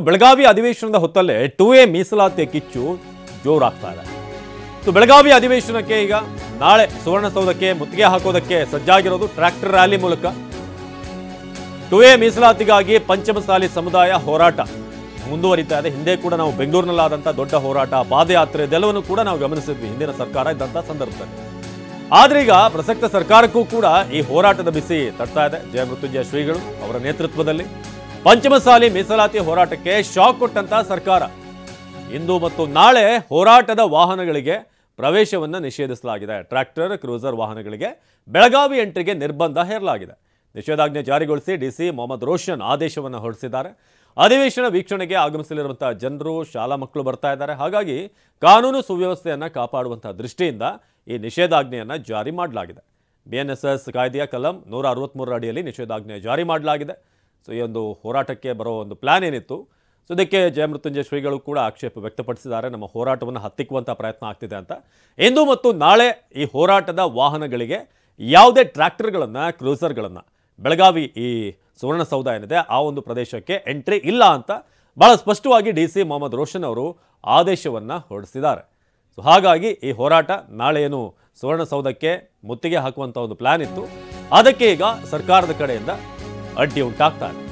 ಬೆಳಗಾವಿ ಅಧಿವೇಶನದ ಹೊತ್ತಲ್ಲೇ 2A ಮೀಸಲಾತಿ ಕಿಚ್ಚು ಜೋರಾಗ್ತಾ ಇದೆ. ಬೆಳಗಾವಿ ಅಧಿವೇಶನಕ್ಕೆ ಈಗ ನಾಳೆ ಸುವರ್ಣಸೌಧಕ್ಕೆ ಮುತ್ತಿಗೆ ಹಾಕೋದಕ್ಕೆ ಸಜ್ಜಾಗಿರೋದು ಟ್ರ್ಯಾಕ್ಟರ್ ರ್ಯಾಲಿ ಮೂಲಕ 2A ಮೀಸಲಾತಿಗಾಗಿ ಪಂಚಮಸಾಲಿ ಸಮುದಾಯ ಹೋರಾಟ ಮುಂದುವರಿತಾ ಇದೆ. ಹಿಂದೆ ಕೂಡ ನಾವು ಬೆಂಗಳೂರಿನಲ್ಲಾದಂಥ ದೊಡ್ಡ ಹೋರಾಟ, ಪಾದಯಾತ್ರೆ ಇದೆಲ್ಲವನ್ನು ಕೂಡ ನಾವು ಗಮನಿಸಿದ್ವಿ ಹಿಂದಿನ ಸರ್ಕಾರ ಇದ್ದಂಥ ಸಂದರ್ಭದಲ್ಲಿ. ಆದ್ರೆ ಈಗ ಪ್ರಸಕ್ತ ಸರ್ಕಾರಕ್ಕೂ ಕೂಡ ಈ ಹೋರಾಟದ ಬಿಸಿ ತಟ್ತಾ ಇದೆ. ಜಯಮೃತ್ಯುಂಜಯ ಶ್ರೀಗಳು ಅವರ ನೇತೃತ್ವದಲ್ಲಿ ಪಂಚಮಸಾಲಿ ಮೀಸಲಾತಿ ಹೋರಾಟಕ್ಕೆ ಶಾಕ್ ಕೊಟ್ಟಂತ ಸರ್ಕಾರ ಇಂದು ಮತ್ತು ನಾಳೆ ಹೋರಾಟದ ವಾಹನಗಳಿಗೆ ಪ್ರವೇಶವನ್ನು ನಿಷೇಧಿಸಲಾಗಿದೆ. ಟ್ರ್ಯಾಕ್ಟರ್, ಕ್ರೂಸರ್ ವಾಹನಗಳಿಗೆ ಬೆಳಗಾವಿ ಎಂಟ್ರಿಗೆ ನಿರ್ಬಂಧ ಹೇರಲಾಗಿದೆ. ನಿಷೇಧಾಜ್ಞೆ ಜಾರಿಗೊಳಿಸಿ ಡಿಸಿ ಮೊಹಮ್ಮದ್ ರೋಷನ್ ಆದೇಶವನ್ನು ಹೊರಡಿಸಿದ್ದಾರೆ. ಅಧಿವೇಶನ ವೀಕ್ಷಣೆಗೆ ಆಗಮಿಸಲಿರುವಂತಹ ಜನರು, ಶಾಲಾ ಮಕ್ಕಳು ಬರ್ತಾ ಇದ್ದಾರೆ. ಹಾಗಾಗಿ ಕಾನೂನು ಸುವ್ಯವಸ್ಥೆಯನ್ನು ಕಾಪಾಡುವಂತಹ ದೃಷ್ಟಿಯಿಂದ ಈ ನಿಷೇಧಾಜ್ಞೆಯನ್ನು ಜಾರಿ ಮಾಡಲಾಗಿದೆ. BNSS ಕಾಯ್ದೆಯ ಕಲಂ 163 ಅಡಿಯಲ್ಲಿ ನಿಷೇಧಾಜ್ಞೆ ಜಾರಿ ಮಾಡಲಾಗಿದೆ. ಸೊ ಈ ಒಂದು ಹೋರಾಟಕ್ಕೆ ಬರೋ ಒಂದು ಪ್ಲಾನ್ ಏನಿತ್ತು, ಸೊ ಇದಕ್ಕೆ ಜಯಮೃತ್ಯುಂಜಯ ಶ್ರೀಗಳು ಕೂಡ ಆಕ್ಷೇಪ ವ್ಯಕ್ತಪಡಿಸಿದ್ದಾರೆ. ನಮ್ಮ ಹೋರಾಟವನ್ನು ಹತ್ತಿಕ್ಕುವಂಥ ಪ್ರಯತ್ನ ಆಗ್ತಿದೆ ಅಂತ. ಇಂದು ಮತ್ತು ನಾಳೆ ಈ ಹೋರಾಟದ ವಾಹನಗಳಿಗೆ ಯಾವುದೇ ಟ್ರ್ಯಾಕ್ಟರ್ಗಳನ್ನು, ಕ್ರೂಸರ್ಗಳನ್ನು ಬೆಳಗಾವಿ ಈ ಸುವರ್ಣಸೌಧ ಏನಿದೆ ಆ ಒಂದು ಪ್ರದೇಶಕ್ಕೆ ಎಂಟ್ರಿ ಇಲ್ಲ ಅಂತ ಬಹಳ ಸ್ಪಷ್ಟವಾಗಿ ಡಿಸಿ ಮೊಹಮ್ಮದ್ ರೋಷನ್ ಅವರು ಆದೇಶವನ್ನು ಹೊರಡಿಸಿದ್ದಾರೆ. ಸೊ ಹಾಗಾಗಿ ಈ ಹೋರಾಟ ನಾಳೆ ಏನು ಸುವರ್ಣಸೌಧಕ್ಕೆ ಮುತ್ತಿಗೆ ಹಾಕುವಂಥ ಒಂದು ಪ್ಲಾನ್ ಇತ್ತು, ಅದಕ್ಕೆ ಈಗ ಸರ್ಕಾರದ ಕಡೆಯಿಂದ ಅಡ್ಡಿ ಉಂಟಾಗ್ತಾ ಇದೆ.